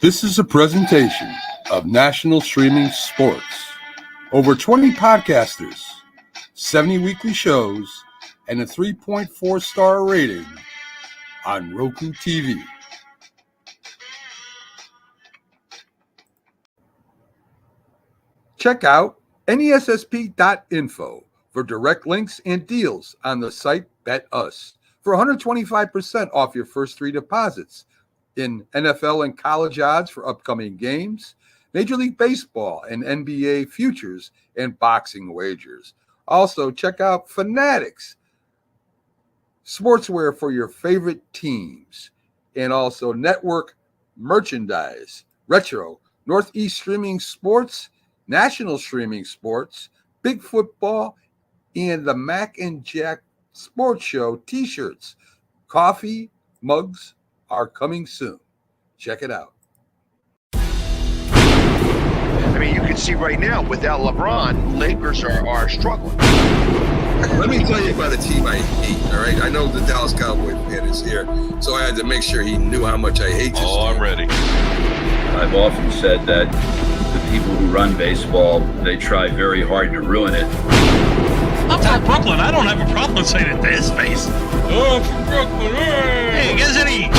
This is a presentation of National Streaming Sports. Over 20 podcasters, 70 weekly shows, and a 3.4-star rating on Roku TV. Check out nessp.info for direct links and deals on the site Bet Us for 125% off your first three deposits in NFL and college odds for upcoming games, Major League Baseball and NBA futures, and boxing wagers. Also, check out Fanatics, sportswear for your favorite teams, and also network merchandise, retro, Northeast Streaming Sports, National Streaming Sports, Big Football, and the Mac and Jack Sports Show t-shirts. Coffee mugs are coming soon. Check it out. I mean, you can see right now, without LeBron, Lakers are struggling. Let me tell you about a team I hate, all right? I know the Dallas Cowboy fan is here, so I had to make sure he knew how much I hate this team. I'm ready. I've often said that the people who run baseball, they try very hard to ruin it. I'm from Brooklyn. I don't have a problem saying it to his face. Oh, I'm from Brooklyn. Hey, guys, any...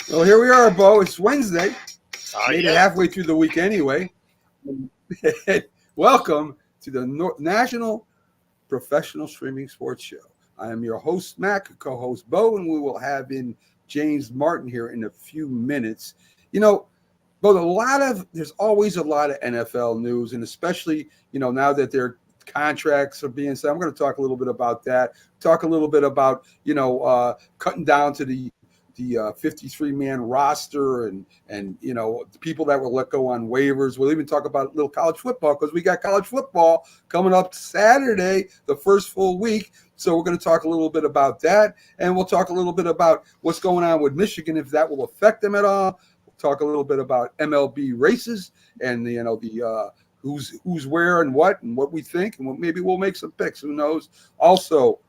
Well, here we are, Bo. It's Wednesday. Made it halfway through the week anyway. Welcome to the National Professional Streaming Sports Show. I am your host, Mac, co-host Bo, and we will have in James Martin here in a few minutes. You know, Bo, there's always a lot of NFL news, and especially, now that their contracts are being signed. I'm going to talk a little bit about that. Talk a little bit about, cutting down to the 53-man roster and the people that were let go on waivers. We'll even talk about a little college football because we got college football coming up Saturday, the first full week. So we're going to talk a little bit about that, and we'll talk a little bit about what's going on with Michigan, if that will affect them at all. We'll talk a little bit about MLB races and who's where and what we think, and maybe we'll make some picks. Who knows? Also,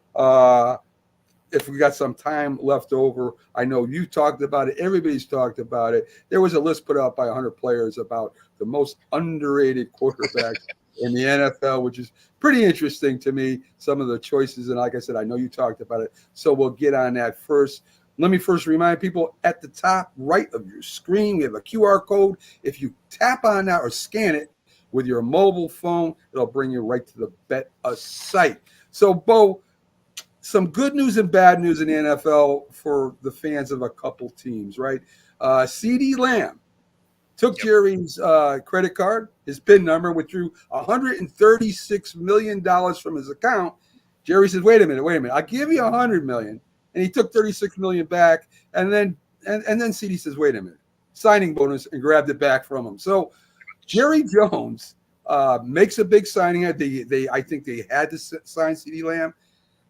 if we got some time left over, I know you talked about it. Everybody's talked about it. There was a list put out by 100 players about the most underrated quarterbacks in the NFL, which is pretty interesting to me, some of the choices. And like I said, I know you talked about it. So we'll get on that first. Let me first remind people at the top right of your screen, we have a QR code. If you tap on that or scan it with your mobile phone, it'll bring you right to the Bet Us site. So, Bo, some good news and bad news in the NFL for the fans of a couple teams, right? CeeDee Lamb took Jerry's credit card, his PIN number, withdrew $136 million from his account. Jerry says, wait a minute, I'll give you $100 million. And he took $36 million back. And then CeeDee says, wait a minute, signing bonus, and grabbed it back from him. So Jerry Jones makes a big signing. I think they had to sign CeeDee Lamb.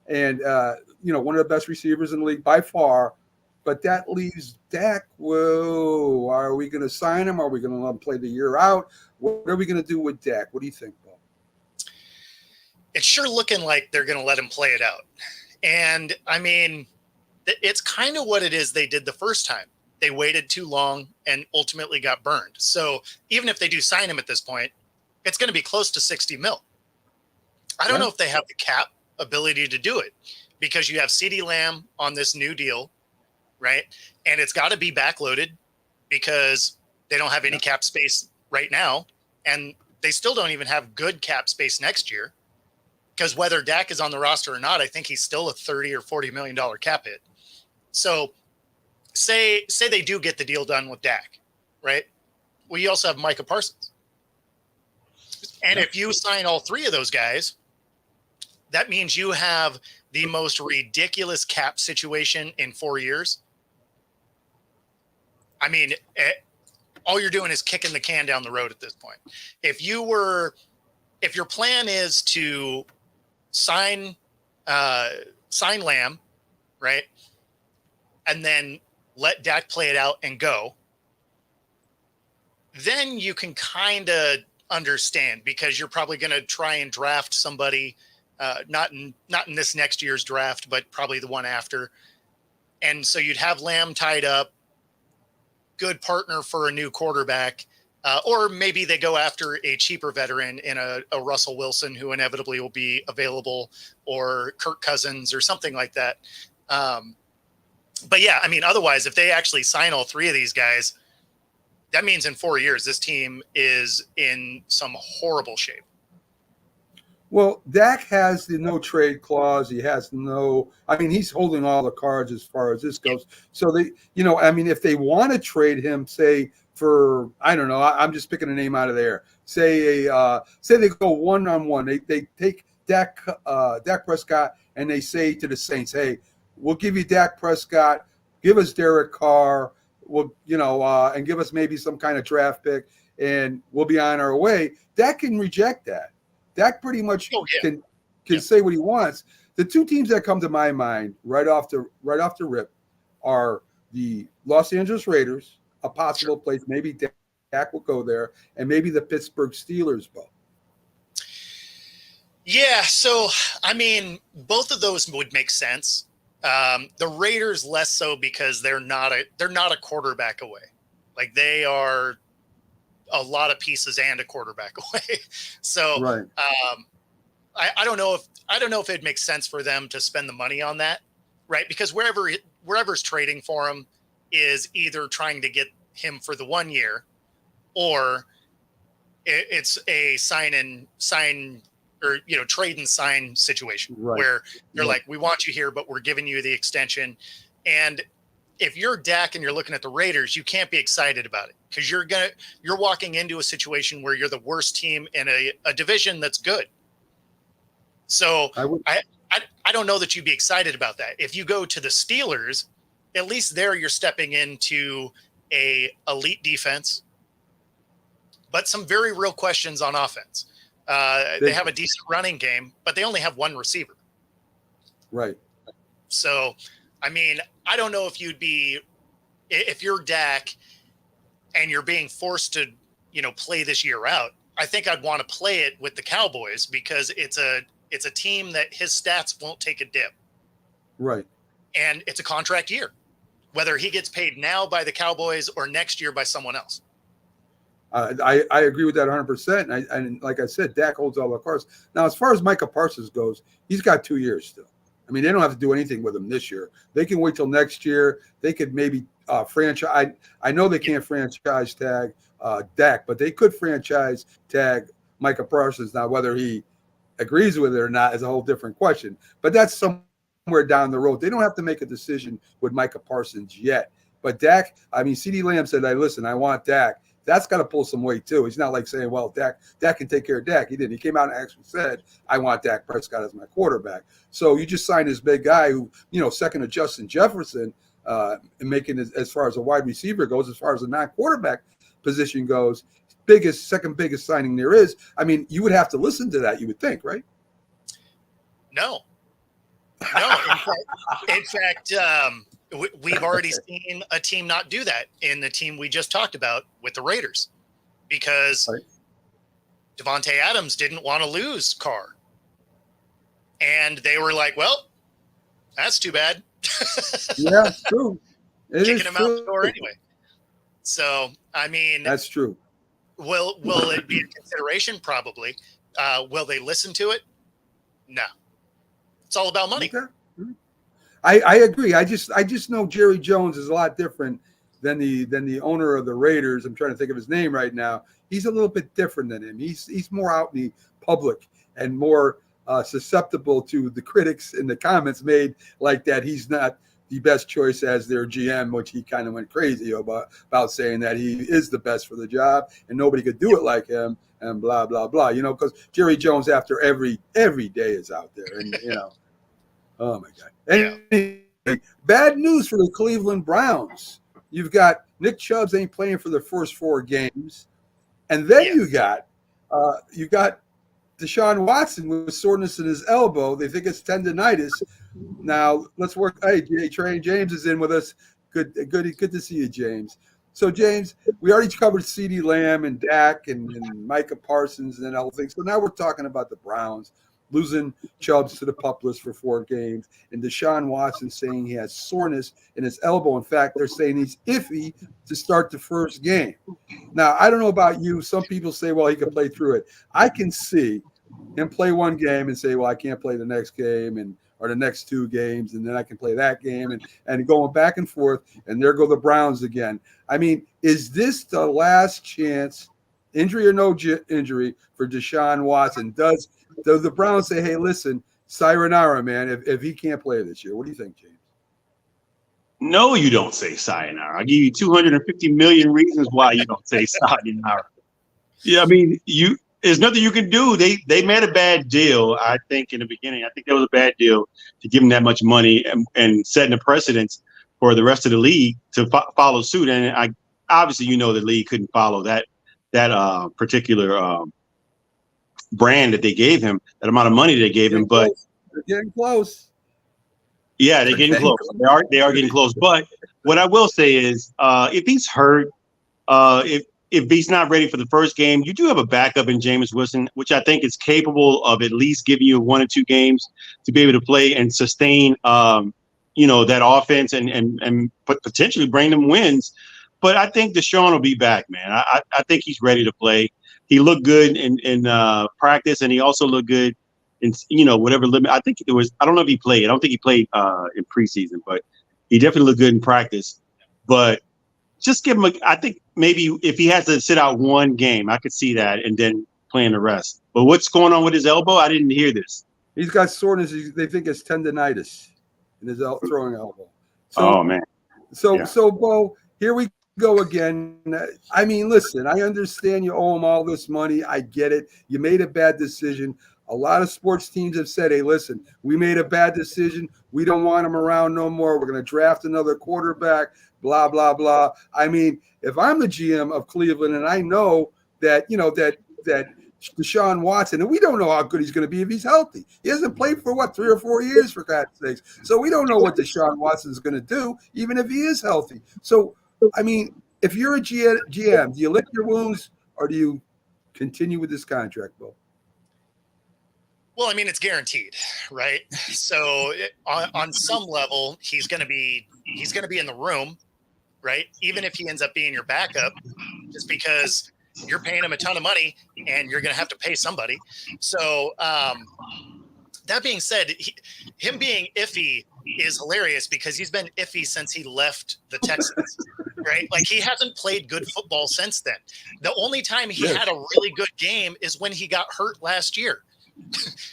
And, one of the best receivers in the league by far. But that leaves Dak. Whoa, are we going to sign him? Are we going to let him play the year out? What are we going to do with Dak? What do you think, Paul? It's sure looking like they're going to let him play it out. And, I mean, it's kind of what it is they did the first time. They waited too long and ultimately got burned. So even if they do sign him at this point, it's going to be close to 60 mil. I don't know if they have the cap ability to do it because you have CeeDee Lamb on this new deal, right? And it's got to be backloaded because they don't have any cap space right now. And they still don't even have good cap space next year because whether Dak is on the roster or not, I think he's still a $30 or $40 million cap hit. So say they do get the deal done with Dak, right? Well, you also have Micah Parsons. And if you sign all three of those guys, that means you have the most ridiculous cap situation in 4 years. I mean, all you're doing is kicking the can down the road at this point. If you were if your plan is to sign Lamb, right, and then let Dak play it out and go, then you can kind of understand, because you're probably going to try and draft somebody, not in this next year's draft, but probably the one after. And so you'd have Lamb tied up, good partner for a new quarterback, or maybe they go after a cheaper veteran in a Russell Wilson, who inevitably will be available, or Kirk Cousins or something like that. But yeah, I mean, otherwise, if they actually sign all three of these guys, that means in 4 years, this team is in some horrible shape. Well, Dak has the no trade clause. He has he's holding all the cards as far as this goes. So if they want to trade him, say for, I don't know, I'm just picking a name out of the air. Say they go 1-on-1. They take Dak Prescott and they say to the Saints, hey, we'll give you Dak Prescott, give us Derek Carr, and give us maybe some kind of draft pick, and we'll be on our way. Dak can reject that. Dak pretty much can say what he wants. The two teams that come to my mind right off the rip are the Los Angeles Raiders, a possible place. Maybe Dak will go there, and maybe the Pittsburgh Steelers, Bo. Yeah, so I mean, both of those would make sense. The Raiders less so, because they're not a quarterback away. Like, they are a lot of pieces and a quarterback away. So right. I don't know if it makes sense for them to spend the money on that, right? Because wherever's trading for him is either trying to get him for the 1 year, or it's a trade and sign situation, right, where they're like, we want you here, but we're giving you the extension. And if you're Dak and you're looking at the Raiders, you can't be excited about it, because you're walking into a situation where you're the worst team in a division that's good. So I don't know that you'd be excited about that. If you go to the Steelers, at least there you're stepping into a elite defense, but some very real questions on offense. They have a decent running game, but they only have one receiver. Right. So, I mean, I don't know if you're Dak and you're being forced to, play this year out. I think I'd want to play it with the Cowboys, because it's a team that his stats won't take a dip. Right. And it's a contract year, whether he gets paid now by the Cowboys or next year by someone else. I agree with that 100%. And like I said, Dak holds all the cards. Now, as far as Micah Parsons goes, he's got 2 years still. I mean, they don't have to do anything with him this year. They can wait till next year. They could maybe franchise. I know they can't franchise tag Dak, but they could franchise tag Micah Parsons. Now, whether he agrees with it or not is a whole different question. But that's somewhere down the road. They don't have to make a decision with Micah Parsons yet. But Dak, I mean, CeeDee Lamb said, hey, listen, I want Dak. That's got to pull some weight too. He's not like saying, well, Dak can take care of Dak. He didn't. He came out and actually said, I want Dak Prescott as my quarterback. So you just signed this big guy who, second to Justin Jefferson, and making it, as far as a wide receiver goes, as far as the non-quarterback position goes, second biggest signing there is. I mean, you would have to listen to that, you would think, right? No. In fact, we've already seen a team not do that in the team we just talked about with the Raiders, because Devontae Adams didn't want to lose Carr. And they were like, well, that's too bad. Yeah, it's true. Kicking him out the door anyway. So, I mean, that's true. Will it be a consideration? Probably. Will they listen to it? No. It's all about money. Okay. I agree. I just know Jerry Jones is a lot different than the owner of the Raiders. I'm trying to think of his name right now. He's a little bit different than him. He's more out in the public and more susceptible to the critics and the comments made like that. He's not the best choice as their GM, which he kind of went crazy about saying that he is the best for the job and nobody could do it like him and blah, blah, blah, because Jerry Jones after every day is out there and, oh my God. Anyway, bad news for the Cleveland Browns. You've got Nick Chubb ain't playing for the first 4 games. And then you got Deshaun Watson with soreness in his elbow. They think it's tendonitis. Now let's work. Hey, Train James is in with us. Good to see you, James. So, James, we already covered CeeDee Lamb and Dak and Micah Parsons and all things. So now we're talking about the Browns losing Chubbs to the PUP list for 4 games, and Deshaun Watson saying he has soreness in his elbow. In fact, they're saying he's iffy to start the first game. Now, I don't know about you. Some people say, well, he can play through it. I can see him play one game and say, well, I can't play the next game or the next 2 games, and then I can play that game and going back and forth, and there go the Browns again. I mean, is this the last chance, injury or no injury, for Deshaun Watson? Does the Browns say, hey, listen, sayonara, man, if he can't play this year? What do you think, James? No, you don't say sayonara. I'll give you 250 million reasons why you don't say sayonara. Yeah, I mean, there's nothing you can do. They made a bad deal, I think, in the beginning. I think that was a bad deal to give him that much money and setting a precedence for the rest of the league to follow suit. And obviously, the league couldn't follow that particular brand that they gave him, that amount of money they gave him. But they're getting close. Yeah, they're getting close. They are getting close. But what I will say is, if he's hurt, if he's not ready for the first game, you do have a backup in Jameis Winston, which I think is capable of at least giving you 1 or 2 games to be able to play and sustain, that offense and potentially bring them wins. But I think Deshaun will be back, man. I think he's ready to play. He looked good in practice, and he also looked good in whatever limit. I think it was. I don't know if he played. I don't think he played in preseason, but he definitely looked good in practice. But just give him I think maybe if he has to sit out 1 game, I could see that, and then playing the rest. But what's going on with his elbow? I didn't hear this. He's got soreness. They think it's tendonitis in his throwing elbow. Oh man. So Bo, here we go again. I mean, listen, I understand you owe him all this money. I get it. You made a bad decision. A lot of sports teams have said, hey, listen, we made a bad decision. We don't want him around no more. We're going to draft another quarterback, blah, blah, blah. I mean, if I'm the GM of Cleveland and I know that, that Deshaun Watson, and we don't know how good he's going to be if he's healthy. He hasn't played for, 3 or 4 years, for God's sakes. So we don't know what Deshaun Watson is going to do, even if he is healthy. So, I mean, if you're a GM, do you lick your wounds or do you continue with this contract, Bo? Well, I mean, it's guaranteed, right? So on some level, he's going to be in the room, right? Even if he ends up being your backup, just because you're paying him a ton of money and you're going to have to pay somebody. So that being said, him being iffy is hilarious because he's been iffy since he left the Texans, right? Like he hasn't played good football since then. The only time he had a really good game is when he got hurt last year.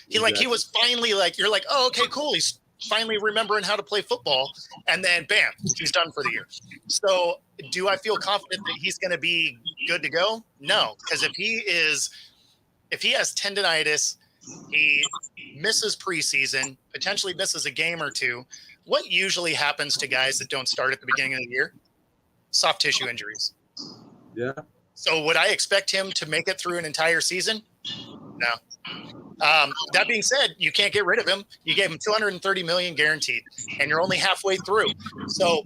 He was finally you're like, oh, okay, cool. He's finally remembering how to play football. And then bam, he's done for the year. So do I feel confident that he's going to be good to go? No, because if he has tendonitis, he misses preseason, potentially misses a game or 2. What usually happens to guys that don't start at the beginning of the year? Soft tissue injuries. Yeah. So would I expect him to make it through an entire season? No. That being said, you can't get rid of him. You gave him $230 million guaranteed, and you're only halfway through. So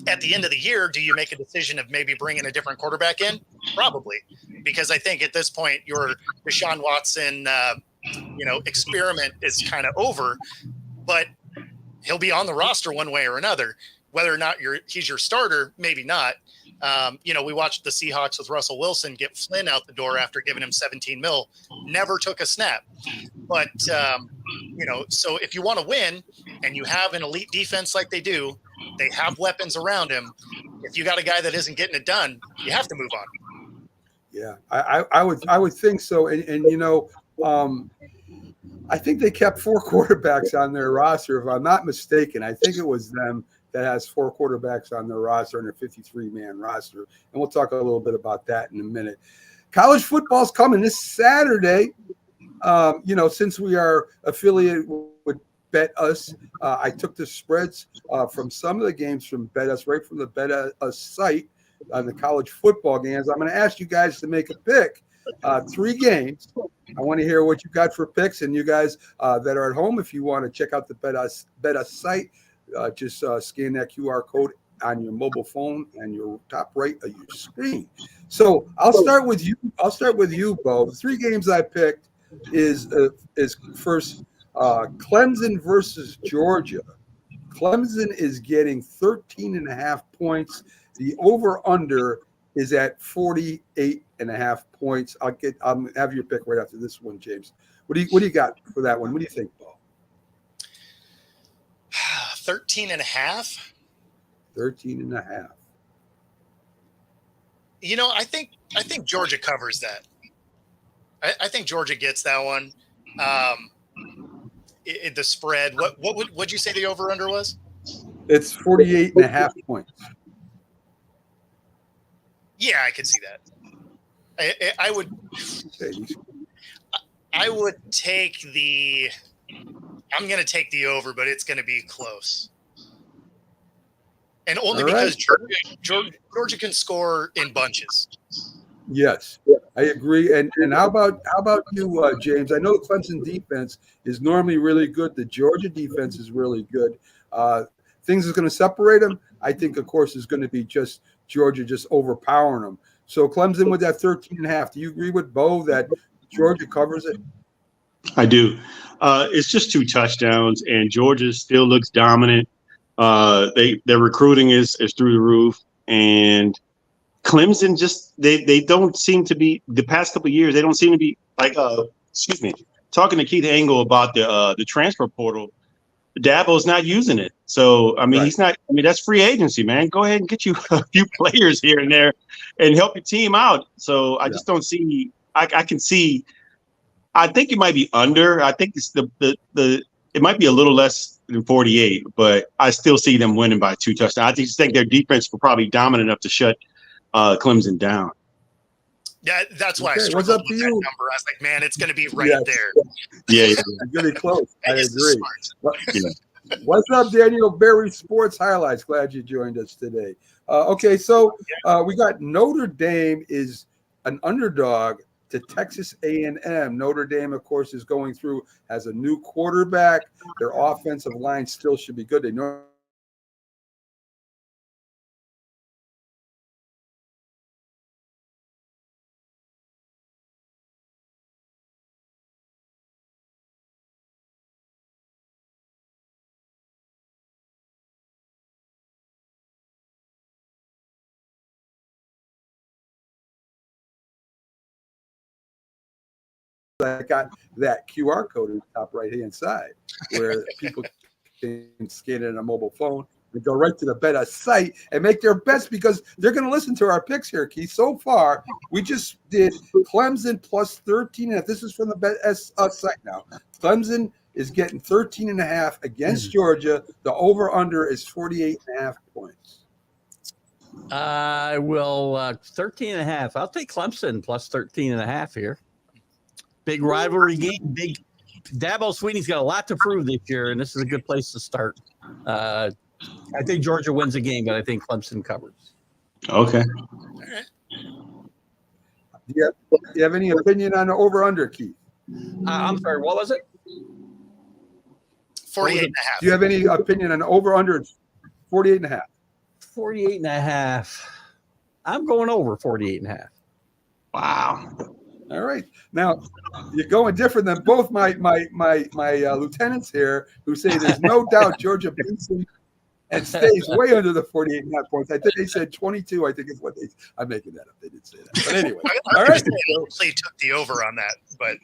at the end of the year, do you make a decision of maybe bringing a different quarterback in? Probably, because I think at this point your Deshaun Watson, experiment is kind of over. But he'll be on the roster one way or another. Whether or not he's your starter, maybe not. We watched the Seahawks with Russell Wilson get Flynn out the door after giving him $17 million, never took a snap. But, so if you want to win and you have an elite defense like they do, they have weapons around him. If you got a guy that isn't getting it done, you have to move on. Yeah, I would think so. I think they kept 4 quarterbacks on their roster, if I'm not mistaken. I think it was them that has 4 quarterbacks on their roster and their 53-man roster. And we'll talk a little bit about that in a minute. College football's coming this Saturday. Since we are affiliated with BetUs, I took the spreads from some of the games from BetUs, right from the BetUs site on the college football games. I'm going to ask you guys to make a pick. 3 games. I want to hear what you got for picks, and you guys that are at home, if you want to check out the Bet Us site, just scan that QR code on your mobile phone and your top right of your screen. So I'll start with you. Bo. The 3 games I picked is first Clemson versus Georgia. Clemson is getting 13.5 points. The over/under is at 48.5 points. I'll have your pick right after this one, James. What do you got for that one? What do you think, Bo? 13.5. 13.5. I think Georgia covers that. I think Georgia gets that one. The spread. What'd you say the over under was? It's 48.5 points. Yeah, I could see that. I would. I would take the. I'm going to take the over, but it's going to be close. And only because Georgia can score in bunches. Yes, I agree. And how about you, James? I know the Clemson defense is normally really good. The Georgia defense is really good. Things is going to separate them. I think, of course, is going to be just Georgia just overpowering them. So Clemson with that 13.5. Do you agree with Bo that Georgia covers it? I do. It's just 2 touchdowns, and Georgia still looks dominant. Their recruiting is through the roof, and Clemson just they don't seem to be, the past couple of years, they don't seem to be like talking to Keith Angle about the transfer portal. Dabo's not using it. So I mean, he's not. I mean, that's free agency, man. Go ahead and get you a few players here and there and help your team out. So I just don't see. I can see. I think it might be under. I think it's it might be a little less than 48, but I still see them winning by 2 touchdowns. I just think their defense will probably dominant enough to shut Clemson down. Yeah, that's why I struggled What's up with to that you? number. I was like, man, it's going to be right there. Yeah. Really close. I It's agree. smart. What's up, Daniel Berry Sports Highlights? Glad you joined us today. Okay, so we got Notre Dame is an underdog to Texas A&M. Notre Dame, of course, is going through as a new quarterback. Their offensive line still should be good. They know. I got that QR code in the top right-hand side where people can scan it on a mobile phone and go right to the Bet Us site and make their bets because they're going to listen to our picks here, Keith. So far, we just did Clemson plus 13. And this is from the Bet Us site now. Clemson is getting 13.5 against Georgia. The over-under is 48.5 points. I will 13.5. I'll take Clemson plus 13.5 here. Big rivalry game. Big Dabo Swinney's got a lot to prove this year, and this is a good place to start. I think Georgia wins the game, but I think Clemson covers. Okay. Do you have any opinion on the over-under, Keith? I'm sorry, what was it? 48.5. Do you have any opinion on the over-under? 48.5. 48.5. I'm going over 48.5. Wow. All right. Now, you're going different than both my lieutenants here who say there's no doubt Georgia beats them and stays way under the 48.5 points. I think they said 22. I think is what I'm making that up. They didn't say that. But anyway. All right. I actually took the over on that, but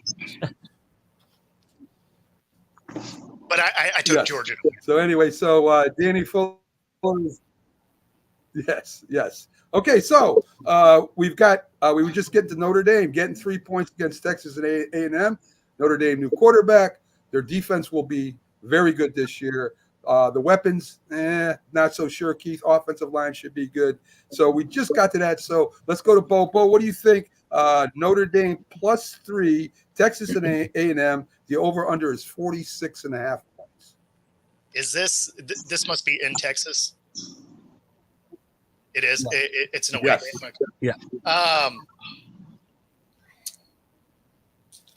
I took Georgia. So anyway, Danny Fuller. Yes. Okay, so we were just getting to Notre Dame, getting 3 points against Texas and A&M. Notre Dame, new quarterback. Their defense will be very good this year. The weapons, not so sure, Keith. Offensive line should be good. So we just got to that. So let's go to Bo. Bo, what do you think? Notre Dame plus 3, Texas and A&M. The over-under is 46.5 points. Is this must be in Texas? It is. It's an away game. Yeah.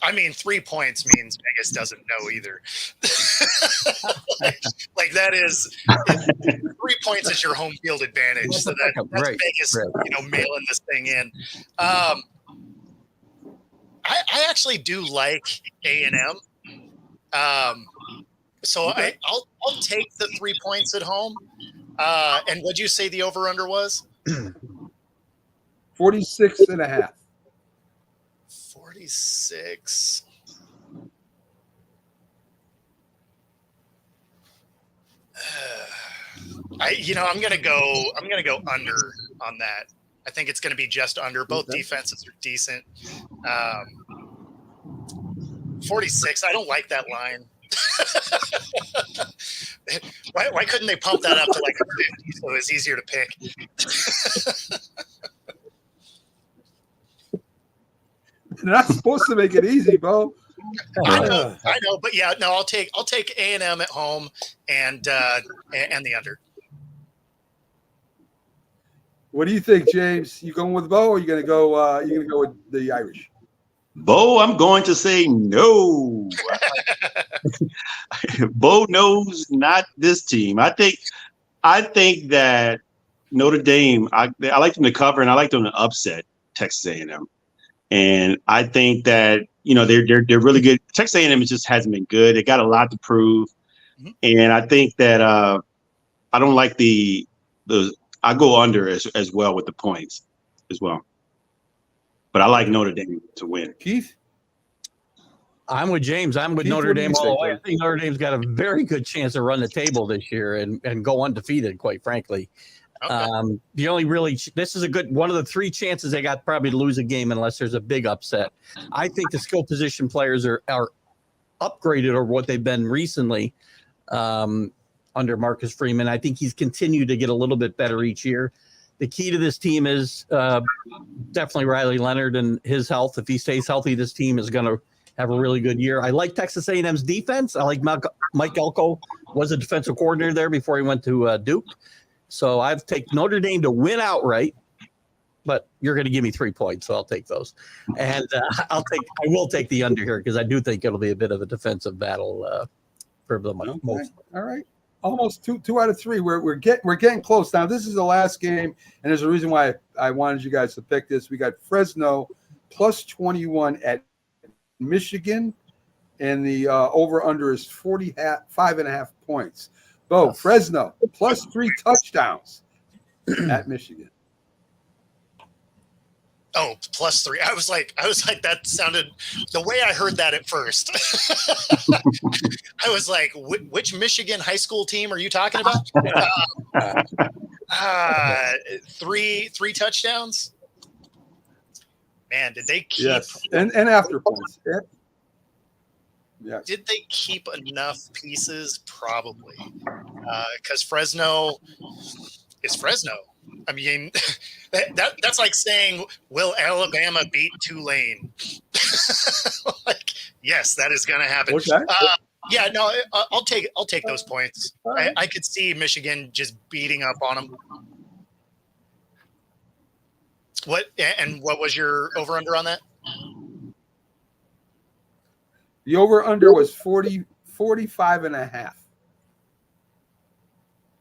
I mean, 3 points means Vegas doesn't know either. like that is 3 points is your home field advantage. So that's Right, Vegas, right. mailing this thing in. I actually do like A&M. So I'll take the 3 points at home. And what'd you say the over-under was? 46.5. 46. I'm gonna go under on that. I think it's gonna be just under. Both defenses are decent. 46. I don't like that line. Why couldn't they pump that up to like a 50 so it's easier to pick? They're not supposed to make it easy, Bo. I know, but yeah, no, I'll take A&M at home and the under. What do you think, James? You going with Bo, or you gonna go? You gonna go with the Irish? Bo, I'm going to say no. Bo knows not this team. I think that Notre Dame. I like them to cover, and I like them to upset Texas A&M. And I think that they're really good. Texas A&M just hasn't been good. They got a lot to prove, and I think that I don't like the. I go under as well with the points as well. But I like Notre Dame to win. Keith? I'm with James. I'm with Keith, Notre what do Dame you all think, the way. I Dave? think Notre Dame's got a very good chance to run the table this year and go undefeated, quite frankly. Okay. The only this is a good one of the 3 chances they got probably to lose a game unless there's a big upset. I think the skill position players are upgraded over what they've been recently under Marcus Freeman. I think he's continued to get a little bit better each year. The key to this team is definitely Riley Leonard and his health. If he stays healthy, this team is going to have a really good year. I like Texas A&M's defense. I like Mike Elko was a defensive coordinator there before he went to Duke. So I've taken Notre Dame to win outright, but you're going to give me 3 points, so I'll take those. And I will take the under here because I do think it'll be a bit of a defensive battle for the most. Okay. All right. Almost two out of 3. We're getting close now. This is the last game, and there's a reason why I wanted you guys to pick this. We got Fresno plus 21 at Michigan, and the over/under is 45.5 points. Bo, Fresno plus 3 touchdowns at Michigan. Oh, plus 3. I was like, that sounded the way I heard that at first. I was like, which Michigan high school team are you talking about? 3 touchdowns. Man, did they keep? Yes, and after points. Yes. Did they keep enough pieces? Probably, because Fresno is Fresno. I mean, that's like saying, will Alabama beat Tulane? Like, yes, that is going to happen. Okay. Yeah, no, I'll take those points. I could see Michigan just beating up on them. What was your over/under on that? The over/under was 45.5.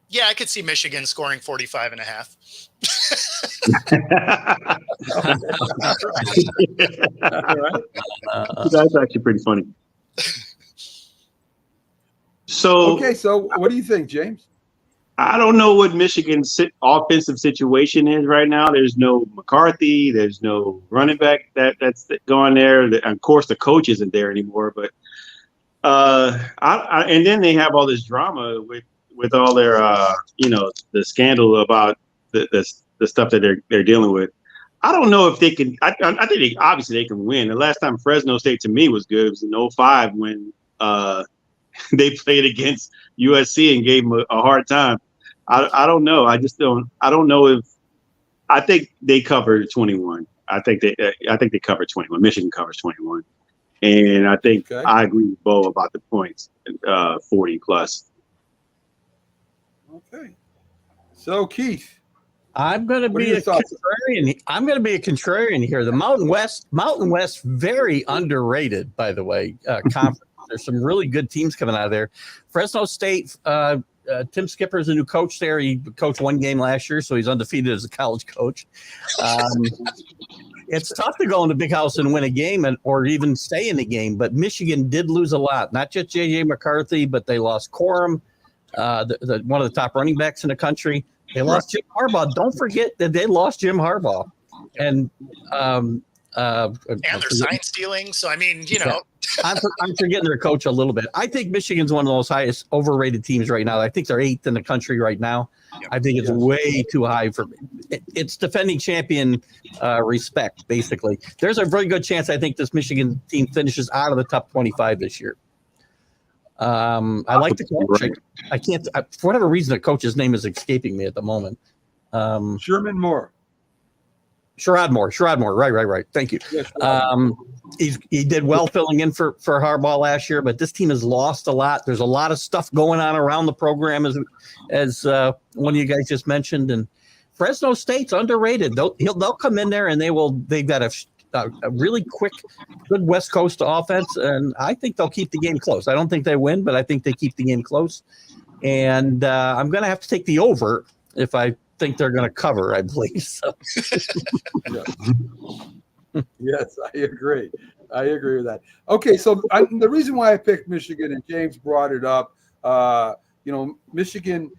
Yeah, I could see Michigan scoring 45.5. That's actually pretty funny. So Okay, so what do you think, James? I don't know what Michigan's offensive situation is right now. There's no McCarthy. There's no running back that's going there. Of course, the coach isn't there anymore. But and then they have all this drama with all their the scandal about the stuff that they're dealing with. I don't know if they can. I think obviously they can win. The last time Fresno State to me was good. It was in 2005 when they played against USC and gave them a hard time. I don't know. I don't know if. I think they covered 21. I think they covered 21. Michigan covers 21, and I think I agree with Bo about the points, 40 plus. Okay. So Keith, I'm going to What are be your a thoughts? contrarian. I'm going to be a contrarian here. The Mountain West, very underrated, by the way. Conference. There's some really good teams coming out of there. Fresno State. Tim Skipper is a new coach there. He coached one game last year, so he's undefeated as a college coach. It's tough to go in the big house and win a game or even stay in the game, but Michigan did lose a lot. Not just J.J. McCarthy, but they lost Corum, one of the top running backs in the country. They lost Jim Harbaugh. Don't forget that they lost Jim Harbaugh. And they're sign stealing. So, I mean, you know. I'm forgetting their coach a little bit. I think Michigan's one of the most highest overrated teams right now. I think they're 8th in the country right now. I think it's way too high for me. It's defending champion respect, basically. There's a very good chance I think this Michigan team finishes out of the top 25 this year. I like the coach. I can't, for whatever reason, the coach's name is escaping me at the moment. Sherman Moore. Sherrod Moore. Right. Thank you. Yes, He did well filling in for Harbaugh last year, but this team has lost a lot. There's a lot of stuff going on around the program, as one of you guys just mentioned. And Fresno State's underrated. They'll come in there and they've got a really quick, good West Coast offense, and I think they'll keep the game close. I don't think they win, but I think they keep the game close. And I'm going to have to take the over if I think they're going to cover, I believe. So. Yes, I agree. I agree with that. Okay, so the reason why I picked Michigan, and James brought it up, Michigan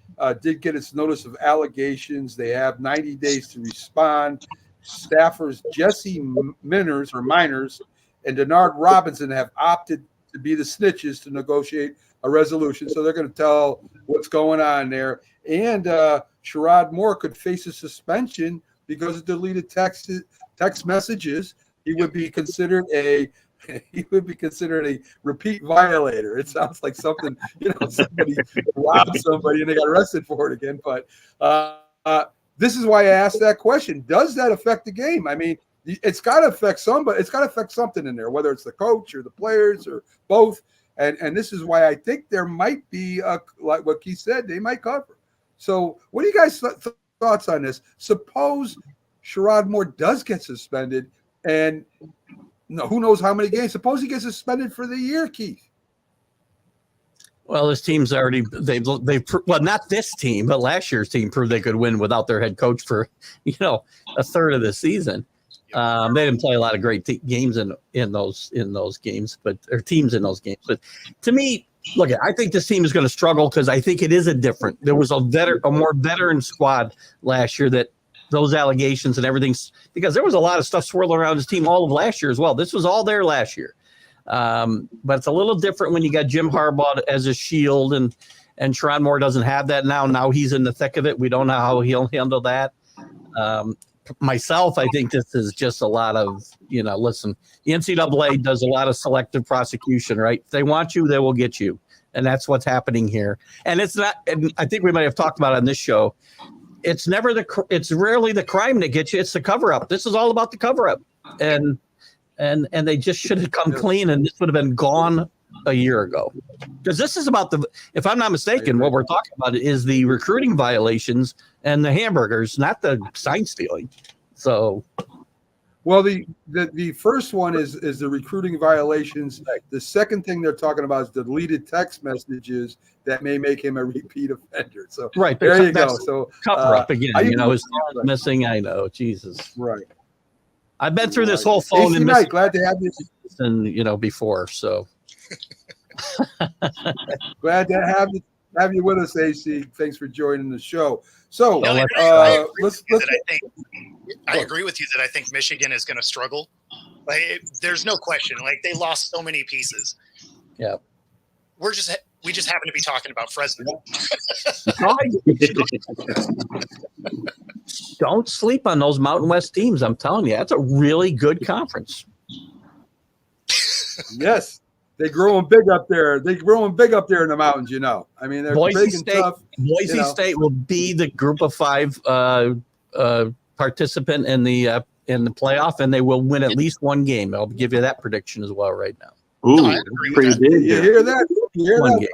did get its notice of allegations. They have 90 days to respond. Staffers Jesse Miners and Denard Robinson have opted to be the snitches to negotiate a resolution. So they're going to tell what's going on there. And Sherrod Moore could face a suspension because of deleted text messages. He would be considered a repeat violator. It sounds like something, somebody robbed somebody and they got arrested for it again. But this is why I asked that question. Does that affect the game? I mean, it's got to affect somebody. It's got to affect something in there, whether it's the coach or the players or both. And this is why I think there might be, like what Keith said, they might cover. So what are you guys' thoughts on this? Suppose Sherrod Moore does get suspended, and who knows how many games. Suppose he gets suspended for the year, Keith. Well, this team's already not this team, but last year's team proved they could win without their head coach for a third of the season. They didn't play a lot of great games in those games, but or teams in those games. But to me, look, I think this team is going to struggle because I think it is there was a more veteran squad last year that those allegations and everything, because there was a lot of stuff swirling around this team all of last year as well. This was all there last year. But it's a little different when you got Jim Harbaugh as a shield and Sherrod Moore doesn't have that now. Now he's in the thick of it. We don't know how he'll handle that. Myself, I think this is just a lot of, listen, the NCAA does a lot of selective prosecution, right? If they want you, they will get you. And that's what's happening here. And it's not, and I think we might have talked about it on this show. It's rarely the crime that gets you. It's the cover up. This is all about the cover up. And they just should have come clean, and this would have been gone a year ago. Because this is about if I'm not mistaken, what we're talking about is the recruiting violations and the hamburgers, not the sign stealing. So, well, the first one is the recruiting violations. The second thing they're talking about is deleted text messages that may make him a repeat offender. So right there you go. So cover up again. His phone missing. I know, Jesus. Right. I've been through this whole phone and Knight, glad to have you. And before, so glad to have you with us, AC. Thanks for joining the show. So I agree with you that I think Michigan is going to struggle. There's no question. They lost so many pieces. Yeah, we just happen to be talking about Fresno. Don't sleep on those Mountain West teams. I'm telling you, that's a really good conference. Yes, they growing big up there. They growing big up there in the mountains. I mean, they're big and tough. Boise State will be the Group of 5 participant in the playoff, and they will win at least one game. I'll give you that prediction as well right now. Ooh, pretty big. You hear that? You hear One that? game.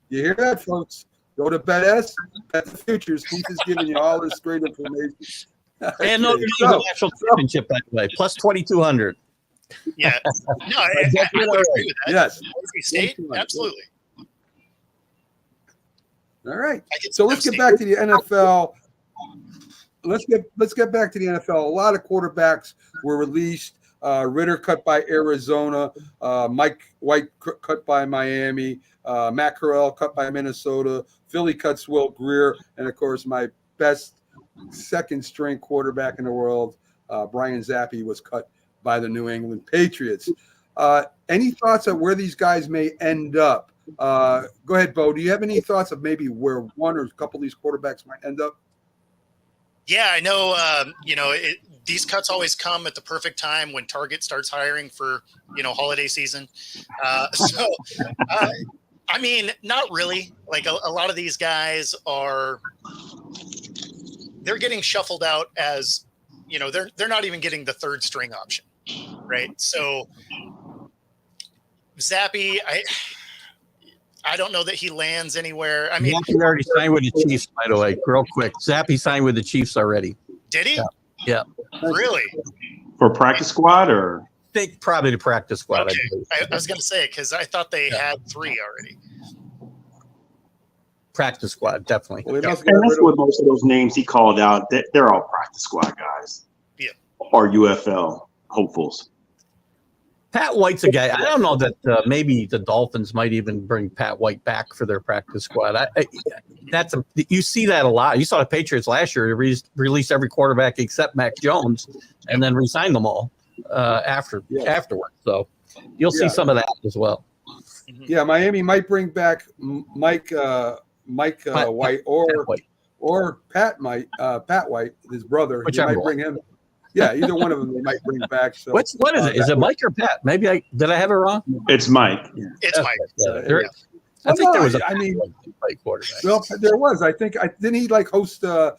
You hear that, folks? Go to BetS, Bet the Futures. Keith is giving you all this great information. And Notre Dame's a national championship, by the way, plus 2,200. Yeah. No, I would agree with that. Yes. Boise State, absolutely. All right. I could So see let's get State. back to the NFL. Let's get back to the NFL. A lot of quarterbacks were released. Ritter cut by Arizona. Mike White cut by Miami. Matt Corral cut by Minnesota. Philly cuts Will Greer. And, of course, my best second-string quarterback in the world, Brian Zappi, was cut by the New England Patriots. Any thoughts on where these guys may end up? Go ahead, Bo. Do you have any thoughts of maybe where one or a couple of these quarterbacks might end up? Yeah, I know. These cuts always come at the perfect time when Target starts hiring for, holiday season. I mean, not really. Like a lot of these guys they're getting shuffled out as, they're not even getting the third string option, right? So Zappi, I don't know that he lands anywhere. I mean, Zappi already signed with the Chiefs, by the way, real quick. Zappi signed with the Chiefs already. did he? Yeah. Really? For practice squad or? I think probably the practice squad. Okay. I believe. I was going to say, because I thought they had 3 already. Practice squad, definitely. Well, they And must get that's rid of- what most of those names he called out. They're all practice squad guys. Yeah. Or UFL hopefuls. Pat White's a guy. I don't know that maybe the Dolphins might even bring Pat White back for their practice squad. You see that a lot. You saw the Patriots last year release every quarterback except Mac Jones, and then re-sign them all afterwards. So you'll see some of that as well. Yeah, Miami might bring back Mike White or Pat White, his brother. They Whichever might bring him. Yeah, either one of them they might bring back. So What is it? Is it Mike or Pat? Maybe did I have it wrong? It's Mike. It's Mike. I think there was a I mean, White quarterback. well, there was. I think didn't he like host the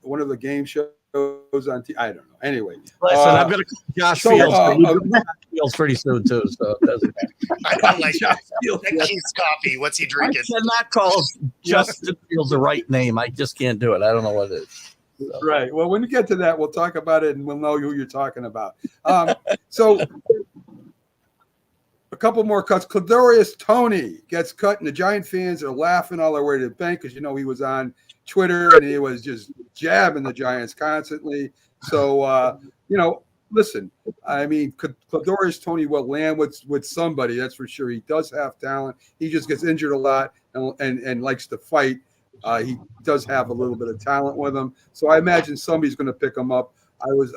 one of the game shows on TV? I don't know. Anyway, Listen, I'm going to call Josh Fields pretty soon too. So it doesn't matter. I don't like Josh that. Fields, That yes. Keith's coffee. What's he I drinking? cannot call Justin Fields the right name. I just can't do it. I don't know what it is. So. Right. Well, when we get to that, we'll talk about it and we'll know who you're talking about. So a couple more cuts. Kadarius Toney gets cut, and the Giant fans are laughing all the way to the bank because, he was on Twitter and he was just jabbing the Giants constantly. So, listen, I mean, Kadarius Toney will land with somebody, that's for sure. He does have talent. He just gets injured a lot and likes to fight. He does have a little bit of talent with him, so I imagine somebody's going to pick him up.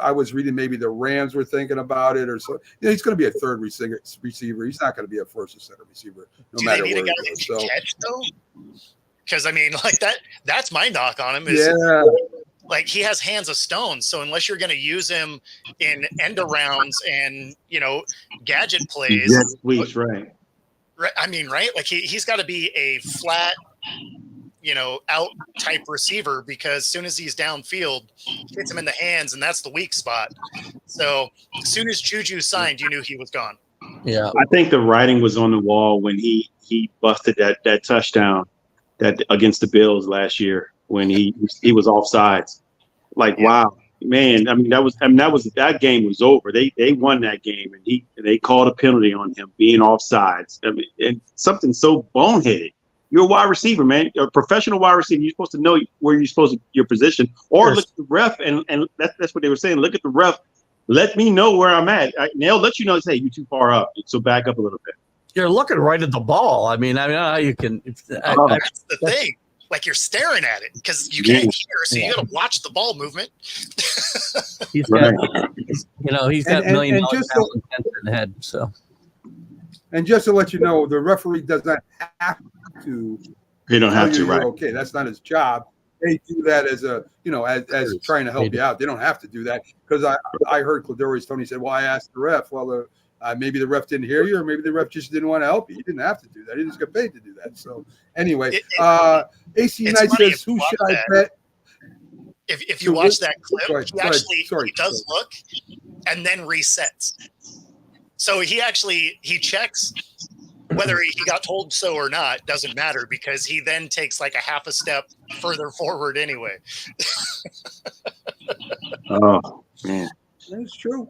I was reading maybe the Rams were thinking about it, or so. He's going to be a third receiver. He's not going to be a first or second receiver, no Do matter they need a where guy he that goes. can So, catch though? Because I mean, like that's my knock on him. Is yeah, like he has hands of stone. So unless you're going to use him in end arounds and gadget plays, Yes, please, right. right? I mean, right? Like he's got to be a flat, out type receiver, because as soon as he's downfield, hits him in the hands, and that's the weak spot. So as soon as Juju signed, you knew he was gone. Yeah. I think the writing was on the wall when he busted that touchdown that against the Bills last year when he was offsides. Like, wow, man. I mean, that game was over. They won that game, and they called a penalty on him being offsides. I mean, and something so boneheaded. You're a wide receiver, man. You're a professional wide receiver. You're supposed to know where you're supposed to your position, or look at the ref, and that's what they were saying. Look at the ref. Let me know where I'm at. They'll let you know. Say you're too far up, so back up a little bit. You're looking right at the ball. I don't know how you can. That's the thing. Like you're staring at it because you can't hear, so you got to watch the ball movement. He's got, he's got And $1 million just talent in the head. So, and just to let you know, the referee does not have to. You don't have to, you're right? Okay, that's not his job. They do that as as trying to help you out. They don't have to do that, because I heard Kadarius Toney said, "Well, I asked the ref." Well, maybe the ref didn't hear you, or maybe the ref just didn't want to help you. He didn't have to do that. He just got paid to do that. So anyway, AC Knight says, "Who should I bet?" If you watch that clip, he does look and then resets. So he checks whether he got told so or not doesn't matter because he then takes like a half a step further forward anyway. Oh man, That's true.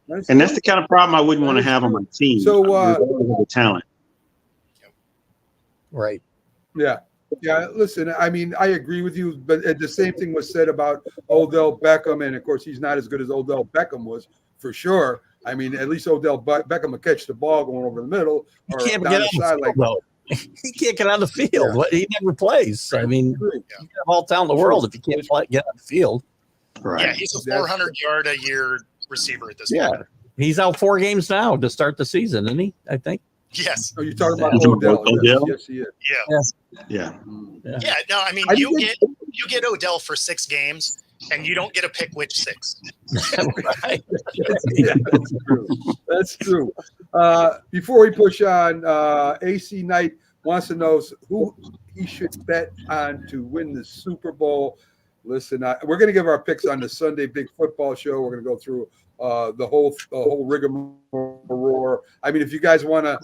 and that's the kind of problem I wouldn't want to have on my team. So, regardless of the talent. Right. Yeah. Yeah. Listen, I mean, I agree with you, but the same thing was said about Odell Beckham. And of course, he's not as good as Odell Beckham was for sure. I mean, at least Odell Beckham will catch the ball going over the middle or He can't down get the on the side. field, Like, though. He can't get on the field. Yeah. He never plays. I mean, you can have all talent in the world if you can't get on the field. Right. Yeah, he's a 400-yard a year receiver at this Yeah. point. He's out 4 games now to start the season, isn't he? I think. Yes. are you talking about Yeah. Odell? Odell? Yes, he is. Yeah. Yeah. Yeah. No, I mean, I you think- get Odell for 6 games, and you don't get to pick which 6. Right. Yeah, that's true. That's true. Before we push on, AC Knight wants to know who he should bet on to win the Super Bowl. Listen, we're going to give our picks on the Sunday Big Football Show. We're going to go through the whole rigmarole. I mean, if you guys want to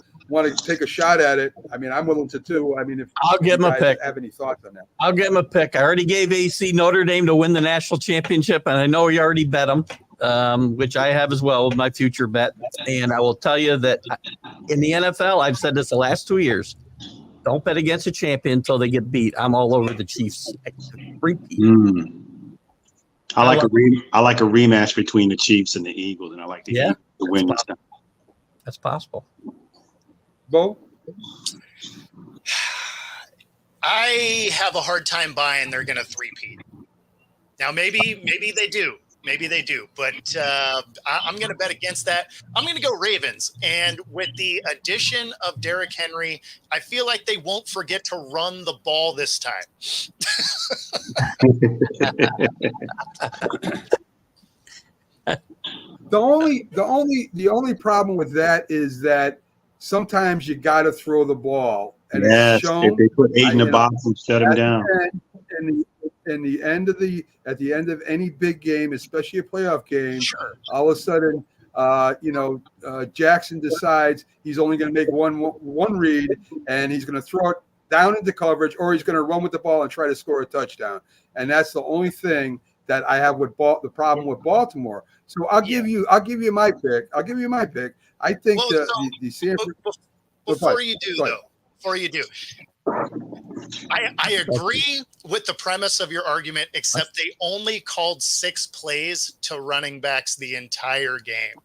take a shot at it, I mean, I'm willing to too. I mean, if I'll give him you a guys pick. have any thoughts on that? I'll give him a pick. I already gave AC Notre Dame to win the national championship, and I know he already bet them, which I have as well with my future bet. And I will tell you that in the NFL, I've said this the last 2 years, don't bet against a champion until they get beat. I'm all over the Chiefs. Repeat. I like a rematch between the Chiefs and the Eagles, and I like the Eagles to win this time. That's possible. Bo? I have a hard time buying they're going to three-peat. Now, maybe they do. Maybe they do. But I'm going to bet against that. I'm going to go Ravens. And with the addition of Derrick Henry, I feel like they won't forget to run the ball this time. The only problem with that is that sometimes you got to throw the ball. And Yes, it's shown if they put 8 in the know, box and shut him down. at the end of any big game, especially a playoff game, Sure. all of a sudden, Jackson decides he's only going to make one read, and he's going to throw it down into coverage, or he's going to run with the ball and try to score a touchdown. And that's the only thing that I have with the problem with Baltimore. So I'll give you my pick. I think Well, the Sanford. Before you do, Go ahead. I agree with the premise of your argument, except they only called 6 plays to running backs the entire game.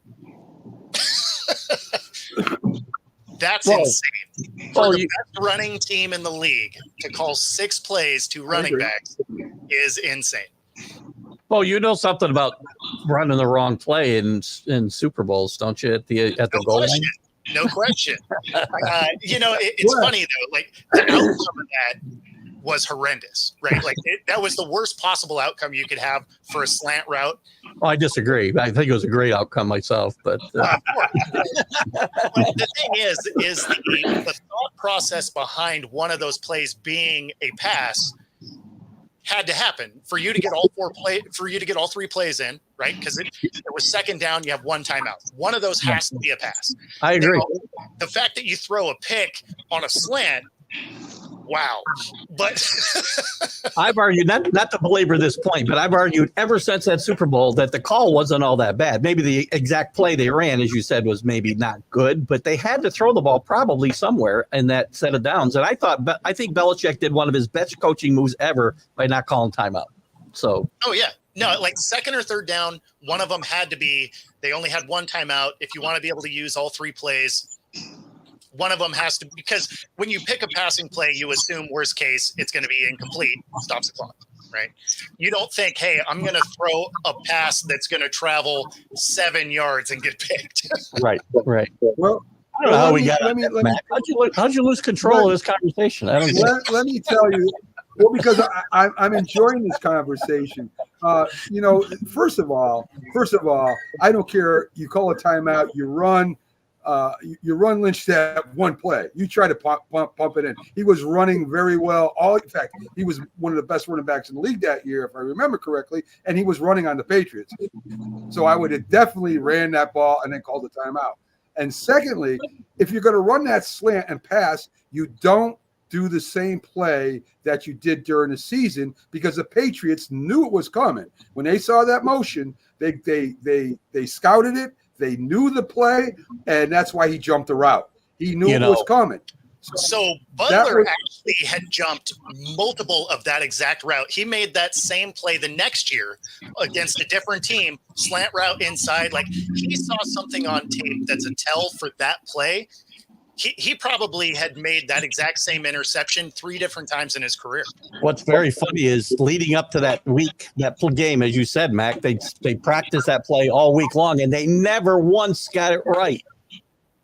That's insane. For the best running team in the league to call 6 plays to running backs is insane. Well, you know something about running the wrong play in Super Bowls, don't you? At the goal line. No question. It's funny though. Like the outcome of that was horrendous, right? Like that was the worst possible outcome you could have for a slant route. Oh, I disagree. I think it was a great outcome myself, but But the thing is the thought process behind one of those plays being a pass had to happen for you to get all 3 plays in, right? Because it was second down, you have 1 timeout. One of those has to be a pass. I agree. Now, the fact that you throw a pick on a slant, wow. But I've argued, not to belabor this point, but I've argued ever since that Super Bowl that the call wasn't all that bad. Maybe the exact play they ran, as you said, was maybe not good, but they had to throw the ball probably somewhere in that set of downs. And I think Belichick did one of his best coaching moves ever by not calling timeout. So, oh yeah, no, like second or third down, one of them had to be. They only had 1 timeout. If you want to be able to use all 3 plays, one of them has to, because when you pick a passing play, you assume worst case it's going to be incomplete, stops the clock, right? You don't think, hey, I'm going to throw a pass that's going to travel 7 yards and get picked. right. Well, I don't know how we got let me how'd you lose control of this conversation? I don't get it. let me tell you. Well, because I'm enjoying this conversation. First of all, I don't care. You call a timeout, you run Lynch that one play. You try to pump it in. He was running very well. In fact, he was one of the best running backs in the league that year, if I remember correctly, and he was running on the Patriots. So I would have definitely ran that ball and then called the timeout. And secondly, if you're going to run that slant and pass, you don't do the same play that you did during the season, because the Patriots knew it was coming. When they saw that motion, they scouted it, they knew the play, and that's why he jumped the route. He knew it was coming. So Butler actually had jumped multiple of that exact route. He made that same play the next year against a different team, slant route inside. Like, he saw something on tape that's a tell for that play. He probably had made that exact same interception 3 different times in his career. What's very funny is leading up to that week, that game, as you said, Mac, they practiced that play all week long, and they never once got it right.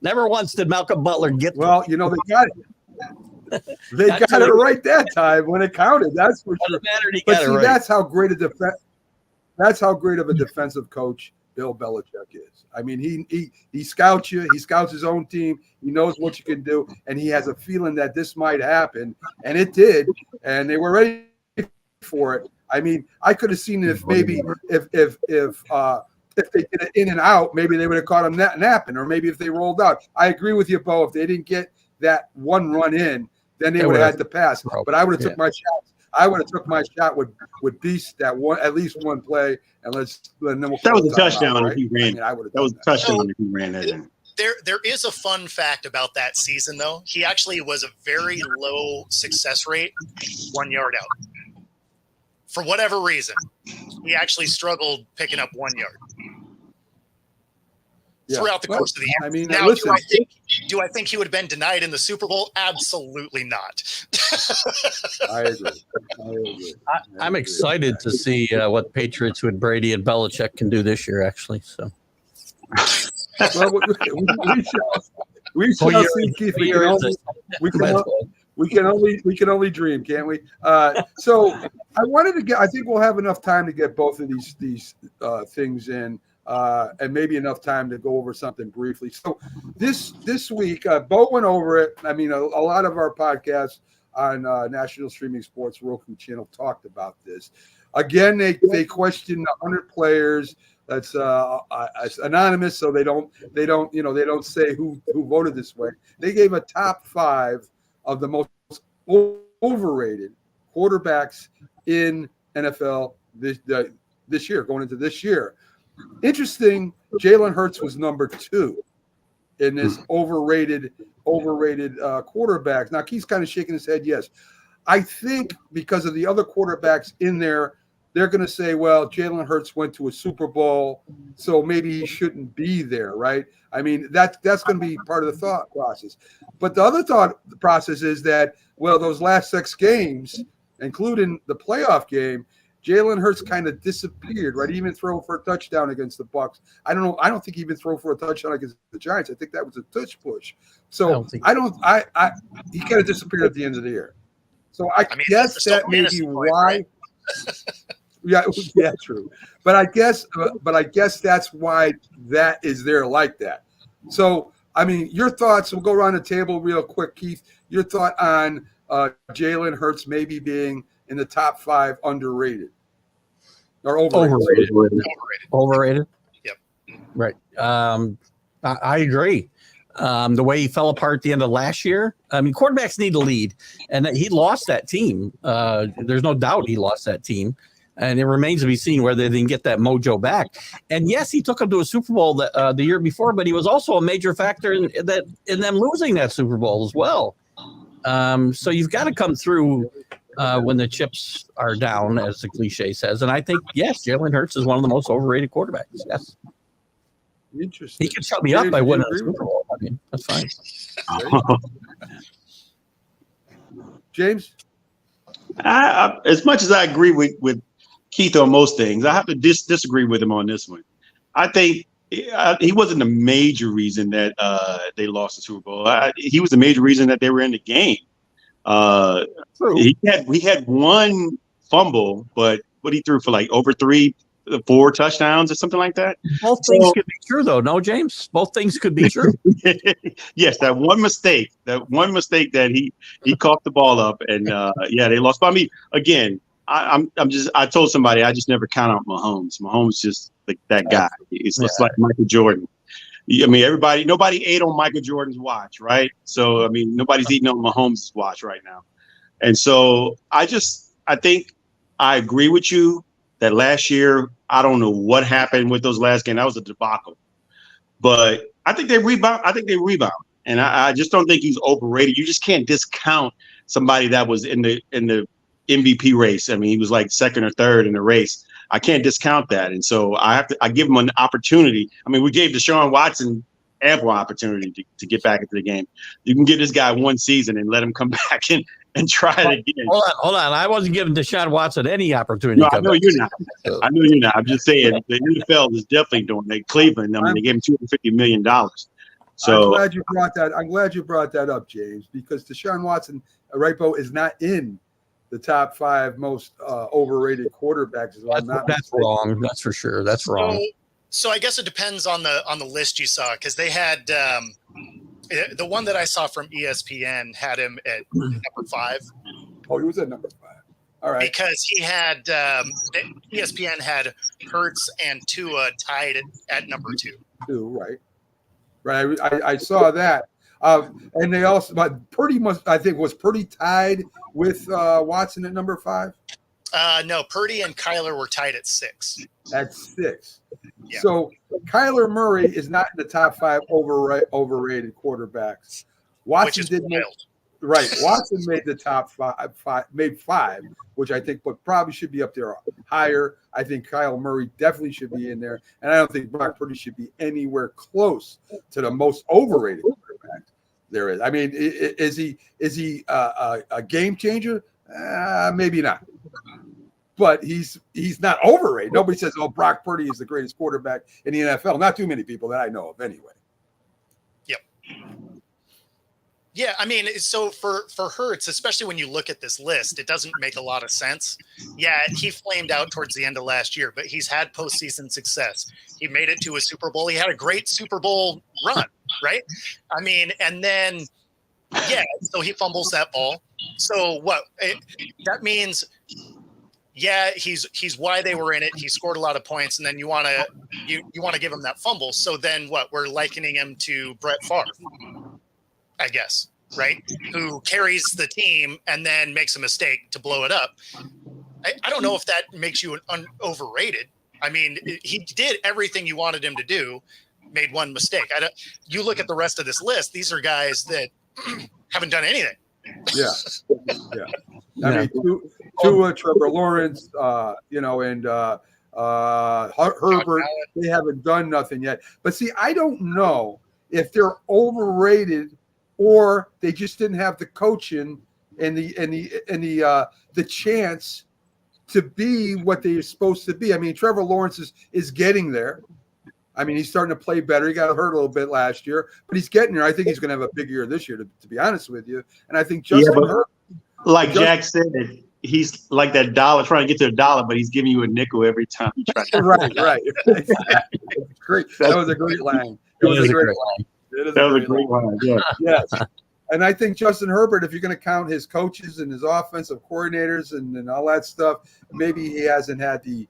Never once did Malcolm Butler get. Well, they got it. They got it right that time when it counted. That's for sure. But see, that's how great of a defensive coach Bill Belichick is. I mean, he scouts you. He scouts his own team. He knows what you can do, and he has a feeling that this might happen, and it did. And they were ready for it. I mean, I could have seen if they did it in and out, maybe they would have caught him napping, or maybe if they rolled out. I agree with you, Bo. If they didn't get that one run in, then they would have had to pass. But I would have took my shots. I would have took my shot with Beast that one, at least one play, and then we'll. That was a touchdown if he ran. I mean, that was a touchdown if he ran that in. There is a fun fact about that season, though. He actually was a very low success rate 1 yard out. For whatever reason, he actually struggled picking up 1 yard throughout the course of the year. I mean, now, listen, do I think he would have been denied in the Super Bowl? Absolutely not. I agree. I'm excited to see what Patriots with Brady and Belichick can do this year, actually. So. Well, we shall see, Keith. We can only dream, can't we? So I wanted to get. I think we'll have enough time to get both of these things in, and maybe enough time to go over something briefly. So this week, Bo went over it. I mean, a lot of our podcasts on National Streaming Sports Roku channel talked about this. Again, they questioned 100 players. That's anonymous, so they don't say who voted this way. They gave a top 5 of the most overrated quarterbacks in NFL this year, going into this year. Interesting, Jalen Hurts was number 2 in this overrated quarterbacks. Now, Keith's kind of shaking his head yes. I think because of the other quarterbacks in there, they're going to say, well, Jalen Hurts went to a Super Bowl, so maybe he shouldn't be there, right? I mean, that's going to be part of the thought process. But the other thought process is that, well, those last 6 games, including the playoff game, Jalen Hurts kind of disappeared, right? He even throw for a touchdown against the Bucs. I don't know. I don't think he even threw for a touchdown against the Giants. I think that was a touch push. So he kind of disappeared at the end of the year. So I guess that may be why. Right? Yeah, true. But I guess that's why that is there like that. So, I mean, your thoughts. We'll go around the table real quick, Keith. Your thought on Jalen Hurts maybe being in the top 5 underrated or overrated? Overrated. Yep. Right. I agree. The way he fell apart at the end of last year. I mean, quarterbacks need to lead, and he lost that team. There's no doubt he lost that team. And it remains to be seen whether they can get that mojo back. And yes, he took them to a Super Bowl the year before, but he was also a major factor in them losing that Super Bowl as well. So you've got to come through when the chips are down, as the cliche says. And I think, yes, Jalen Hurts is one of the most overrated quarterbacks. Yes. Interesting. He can shut me up by winning a Super Bowl. I mean, that's fine. James? As much as I agree with Keith on most things, I have to disagree with him on this one. I think he wasn't the major reason that they lost the Super Bowl. He was the major reason that they were in the game. True. We had one fumble, but what he threw for like over 4 touchdowns or something like that. Both things could be true, though. No, James? Both things could be true. Yes, that one mistake that he caught the ball up and they lost. But I mean, again, I told somebody I just never count out Mahomes. Mahomes just like that guy. It's just like Michael Jordan. I mean, nobody ate on Michael Jordan's watch, right? So, I mean, nobody's eating on Mahomes' watch right now. And so I think I agree with you that last year, I don't know what happened with those last games. That was a debacle. But I think they rebound. And I just don't think he's overrated. You just can't discount somebody that was in the MVP race. I mean, he was like second or third in the race. I can't discount that. And so I give him an opportunity. I mean, we gave Deshaun Watson ample opportunity to get back into the game. You can give this guy one season and let him come back and try it again. Hold on. I wasn't giving Deshaun Watson any opportunity. No, I know you're not. I'm just saying the NFL is definitely doing it. Cleveland, I mean, they gave him $250 million. So I'm glad you brought that up, James, because Deshaun Watson, right, Bo, is not in the top 5 most overrated quarterbacks. That's wrong. That's for sure. That's wrong. So I guess it depends on the list you saw, because they had the one that I saw from ESPN had him at number 5. Oh, he was at number 5. All right. Because he had ESPN had Hurts and Tua tied at number 2. 2, right. Right. I saw that. And they also, but Purdy was Purdy tied with Watson at number 5? No, Purdy and Kyler were tied at 6. At 6. Yeah. So Kyler Murray is not in the top 5 overrated quarterbacks. Watson did wild. Right. Watson made the top 5, made 5, which I think but probably should be up there higher. I think Kyle Murray definitely should be in there. And I don't think Brock Purdy should be anywhere close to the most overrated quarterback there is. I mean, is he a game changer? Maybe not. But he's not overrated. Nobody says, oh, Brock Purdy is the greatest quarterback in the NFL. Not too many people that I know of anyway. Yep. Yeah, I mean, so for Hurts, especially when you look at this list, it doesn't make a lot of sense. Yeah, he flamed out towards the end of last year, but he's had postseason success. He made it to a Super Bowl. He had a great Super Bowl run, right? I mean, and then, yeah, so he fumbles that ball. So what? That means, yeah, he's why they were in it. He scored a lot of points, and then you want to give him that fumble. So then what? We're likening him to Brett Favre, I guess, right? Who carries the team and then makes a mistake to blow it up. I don't know if that makes you overrated. I mean, he did everything you wanted him to do, made one mistake. You look at the rest of this list, these are guys that haven't done anything. Yeah. I mean, Tua, Trevor Lawrence, and Herbert, they haven't done nothing yet. But see, I don't know if they're overrated or they just didn't have the coaching and the chance to be what they're supposed to be. I mean, Trevor Lawrence is getting there. I mean, he's starting to play better. He got hurt a little bit last year, but he's getting there. I think he's going to have a big year this year, to be honest with you. And I think Justin Herbert, Jack said, he's like that dollar, trying to get to a dollar, but he's giving you a nickel every time you try to. Right. Exactly. Great. That was a great line. That was a great line. Yeah. Yes. And I think Justin Herbert, if you're going to count his coaches and his offensive coordinators and all that stuff, maybe he hasn't had the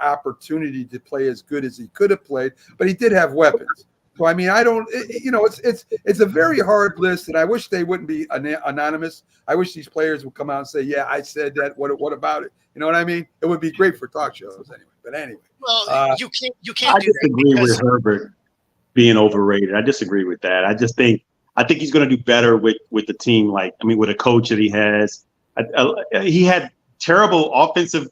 opportunity to play as good as he could have played, but he did have weapons. So, I mean, it's a very hard list, and I wish they wouldn't be anonymous. I wish these players would come out and say, yeah, I said that. What about it? You know what I mean? It would be great for talk shows anyway. But anyway. Well, you can't I disagree with Herbert being overrated. I disagree with that. I think he's going to do better with the team. With a coach that he has. He had terrible offensive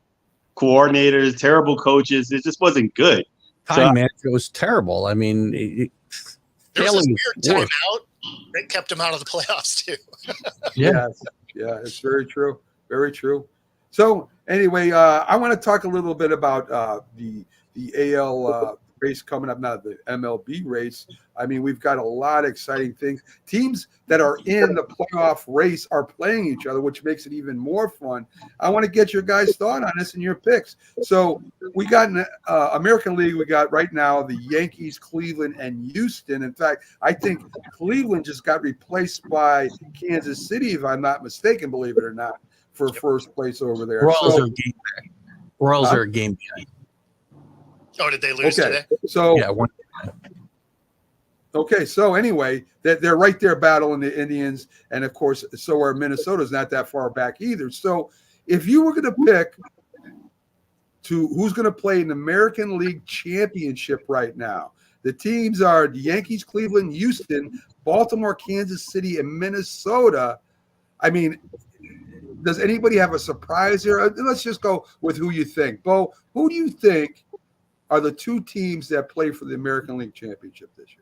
coordinators, terrible coaches. It just wasn't good. Time management was terrible. I mean, there was this weird timeout that kept him out of the playoffs too. Yeah, it's very true. Very true. So anyway, I want to talk a little bit about the AL race coming up now, the MLB race. I mean, we've got a lot of exciting things. Teams that are in the playoff race are playing each other, which makes it even more fun. I want to get your guys' thought on this and your picks. So we got in American League, we got right now the Yankees, Cleveland, and Houston. In fact, I think Cleveland just got replaced by Kansas City, if I'm not mistaken, believe it or not, for first place over there. Royals are a game behind. Oh, did they lose today? So Okay, so anyway, they're right there battling the Indians, and of course, so are Minnesota's not that far back either. So, if you were going to pick who's going to play in the American League Championship right now, the teams are the Yankees, Cleveland, Houston, Baltimore, Kansas City, and Minnesota. I mean, does anybody have a surprise here? Let's just go with who you think. Bo, who do you think are the two teams that play for the American League Championship this year?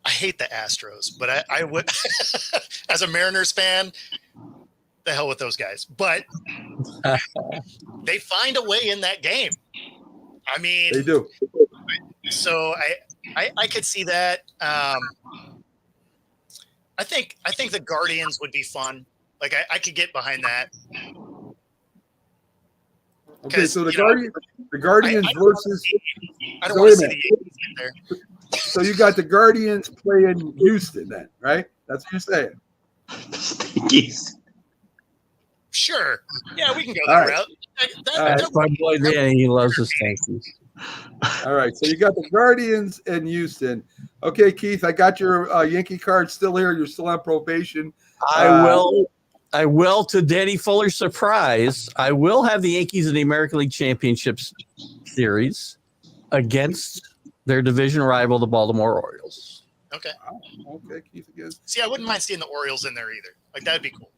I hate the Astros, but I would, as a Mariners fan, the hell with those guys. But they find a way in that game. I mean, They do. So I could see that. I think the Guardians would be fun. Like I could get behind that. Okay, so the you know, Guardians I don't versus. I don't So want wait to a see the Yankees in there. So you got the Guardians playing Houston, then, right? That's what you're saying. Yes. Sure. Yeah, we can go All that right. route. That's my boy Danny. He loves his Yankees. All right, so you got the Guardians and Houston. Okay, Keith, I got your Yankee card still here. You're still on probation. I will, to Danny Fuller's surprise, I will have the Yankees in the American League Championships Series against their division rival, the Baltimore Orioles. Okay. Okay, Keith again. See, I wouldn't mind seeing the Orioles in there either. Like that'd be cool.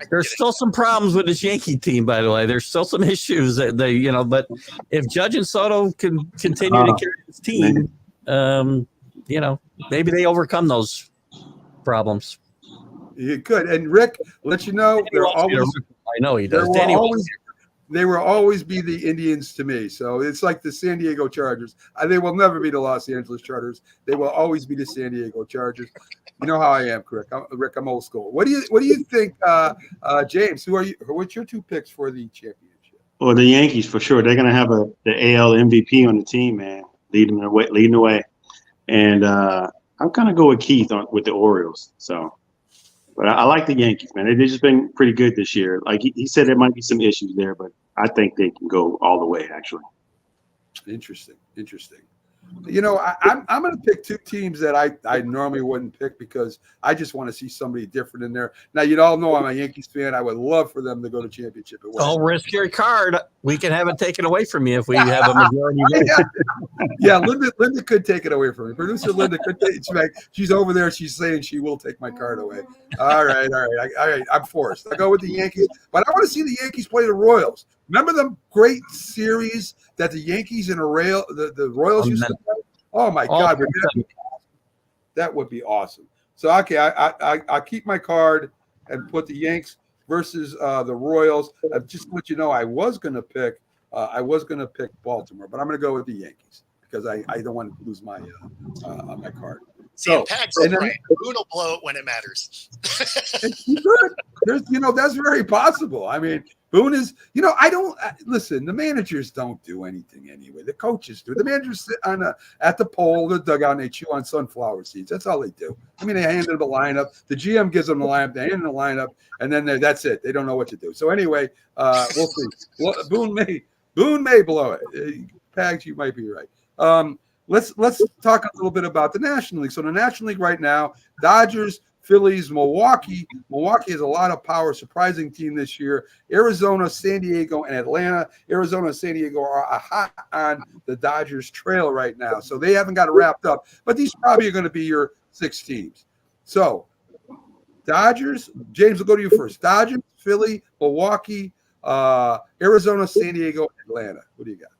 There's still some problems with this Yankee team, by the way. There's still some issues that they, but if Judge and Soto can continue to carry this team, maybe they overcome those problems. You could. And Rick, let you know, I know he does. They will always be the Indians to me. So it's like the San Diego Chargers. They will never be the Los Angeles Chargers. They will always be the San Diego Chargers. You know how I am, Rick. I'm old school. What do you think, James? What's your two picks for the championship? Well, the Yankees for sure. They're going to have the AL MVP on the team, man, leading the way. And I'm going to go with Keith with the Orioles. So, but I like the Yankees, man. They've just been pretty good this year. Like he said, there might be some issues there, but I think they can go all the way. Actually, interesting. I'm going to pick two teams that I normally wouldn't pick because I just want to see somebody different in there. Now, you all know I'm a Yankees fan. I would love for them to go to championship. Don't risk your card. We can have it taken away from you if we have a majority vote. Yeah, Linda could take it away from me. Producer Linda could take it. She's over there. She's saying she will take my card away. All right. I'm forced. I go with the Yankees, but I want to see the Yankees play the Royals. Remember the great series that the Yankees and the Royals used to play? Oh my God, that would be awesome. So okay, I keep my card and put the Yanks versus the Royals. Just to let you know, I was going to pick Baltimore, but I'm going to go with the Yankees because I don't want to lose my my card. See, Pags is right. Boone will blow it when it matters. That's very possible. I mean, Boone is, listen, the managers don't do anything anyway. The coaches do. The managers sit at the pole, the dugout, and they chew on sunflower seeds. That's all they do. I mean, they hand them the lineup. The GM gives them the lineup. They hand them the lineup, and then that's it. They don't know what to do. So anyway, we'll see. Boone may blow it. Pags, you might be right. Let's talk a little bit about the National League. So the National League right now, Dodgers, Phillies, Milwaukee. Milwaukee has a lot of power, surprising team this year. Arizona, San Diego, and Atlanta. Arizona and San Diego are hot on the Dodgers trail right now. So they haven't got it wrapped up. But these probably are going to be your 6 teams. So Dodgers, James, we'll go to you first. Dodgers, Philly, Milwaukee, Arizona, San Diego, Atlanta. What do you got?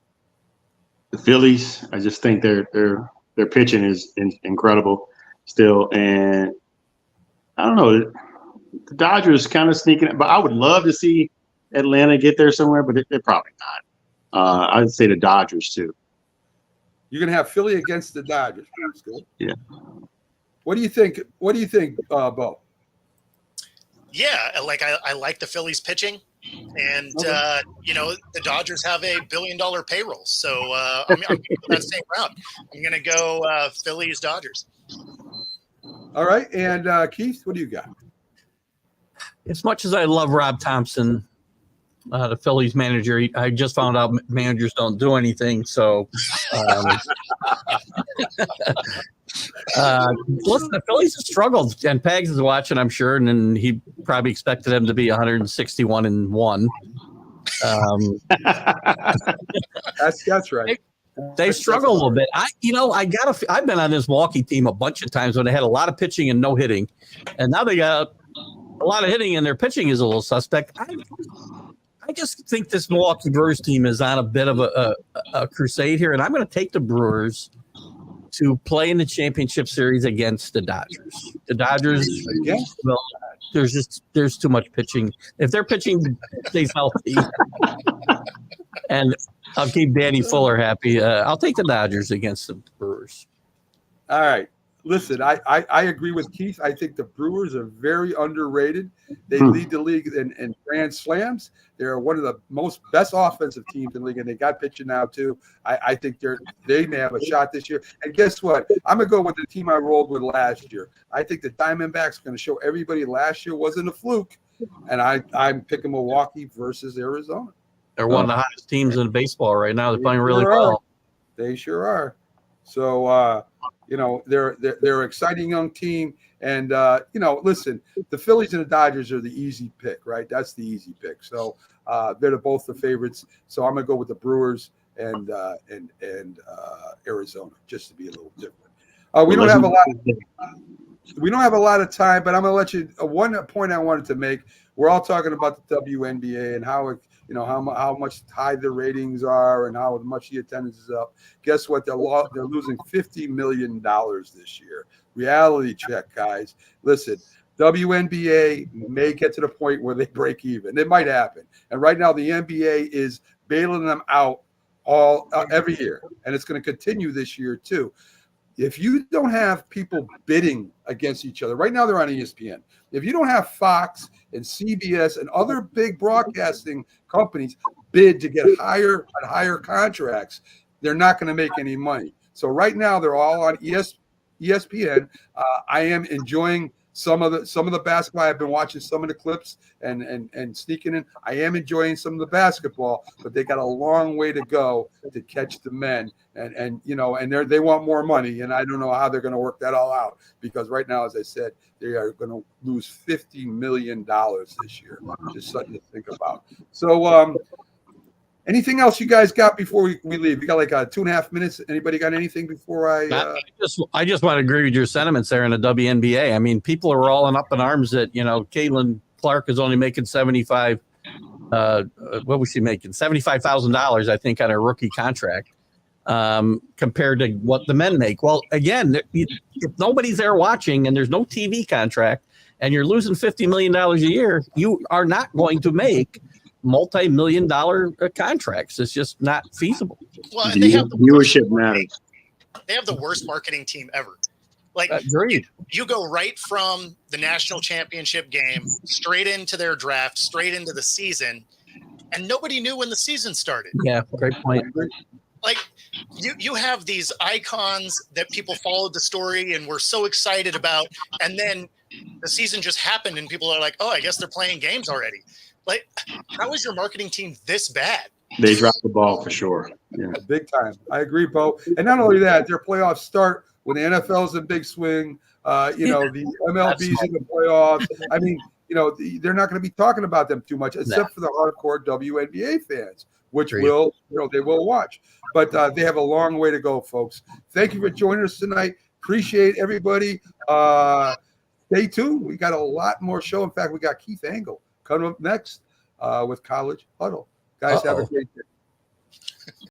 the Phillies, I just think their pitching is incredible still, and I don't know, the Dodgers kind of sneaking, but I would love to see Atlanta get there somewhere, but they're probably not. I'd say the Dodgers too. You're gonna have Philly against the Dodgers. That's good. Yeah. What do you think? Bo? Yeah, like I like the Phillies pitching, and the Dodgers have a $1 billion payroll, so I'm going that same route. I'm going to go Phillies Dodgers. All right, and Keith, what do you got? As much as I love Rob Thompson, the Phillies manager. I just found out managers don't do anything. So, listen, the Phillies have struggled, and Pags is watching, I'm sure, and then he probably expected them to be 161-1. That's right. They struggle a little bit. I've been on this Milwaukee team a bunch of times when they had a lot of pitching and no hitting, and now they got a lot of hitting and their pitching is a little suspect. I just think this Milwaukee Brewers team is on a bit of a crusade here, and I'm going to take the Brewers to play in the championship series against the Dodgers. The Dodgers, well, there's too much pitching. If their pitching stays healthy, and I'll keep Danny Fuller happy, I'll take the Dodgers against the Brewers. All right. Listen, I agree with Keith. I think the Brewers are very underrated. They lead the league in grand slams. They're one of the best offensive teams in the league, and they got pitching now too. I think they may have a shot this year. And guess what? I'm gonna go with the team I rolled with last year. I think the Diamondbacks are gonna show everybody last year wasn't a fluke, and I'm picking Milwaukee versus Arizona. They're one of the hottest teams in baseball right now. They're playing really well. They sure are. So they're an exciting young team. And, listen, the Phillies and the Dodgers are the easy pick, right? That's the easy pick. So they're both the favorites. So I'm going to go with the Brewers and Arizona just to be a little different. We don't have a lot of time, but I'm going to let you one point I wanted to make. We're all talking about the WNBA and how much high the ratings are and how much the attendance is up. Guess what? They're losing $50 million this year. Reality check, guys. Listen, WNBA may get to the point where they break even. It might happen. And right now, the NBA is bailing them out every year, and it's going to continue this year too. If you don't have people bidding against each other, right now they're on ESPN. If you don't have Fox and CBS and other big broadcasting companies bid to get higher contracts, they're not going to make any money. So right now they're all on ESPN. I am enjoying some of the basketball. I've been watching some of the clips and sneaking in. I am enjoying some of the basketball, but they got a long way to go to catch the men. And they want more money, and I don't know how they're going to work that all out, because right now, as I said, they are going to lose $50 million this year. Just something to think about. So anything else you guys got before we leave? We got like 2.5 minutes. Anybody got anything before I just want to agree with your sentiments there in the WNBA. I mean, people are all up in arms that, Caitlin Clark is only making 75. What was she making? $75,000, I think, on her rookie contract, compared to what the men make. Well, again, if nobody's there watching and there's no TV contract and you're losing $50 million a year, you are not going to make multi-million-dollar contracts. It's just not feasible. Well, and they have viewership matters. They have the worst marketing team ever. Like, agreed. You go right from the national championship game straight into their draft, straight into the season, and nobody knew when the season started. Yeah, great point. Like, you have these icons that people followed the story and were so excited about, and then the season just happened and people are like, oh, I guess they're playing games already. Like, how is your marketing team this bad? They dropped the ball for sure. Yeah. Big time. I agree, Bo. And not only that, their playoffs start when the NFL's in big swing. The MLB's in the playoffs. I mean, they're not going to be talking about them too much, except for the hardcore WNBA fans, which they will watch. But they have a long way to go, folks. Thank you for joining us tonight. Appreciate everybody. Stay tuned. We got a lot more show. In fact, we got Keith Angle coming up next with College Huddle. Guys, have a great day.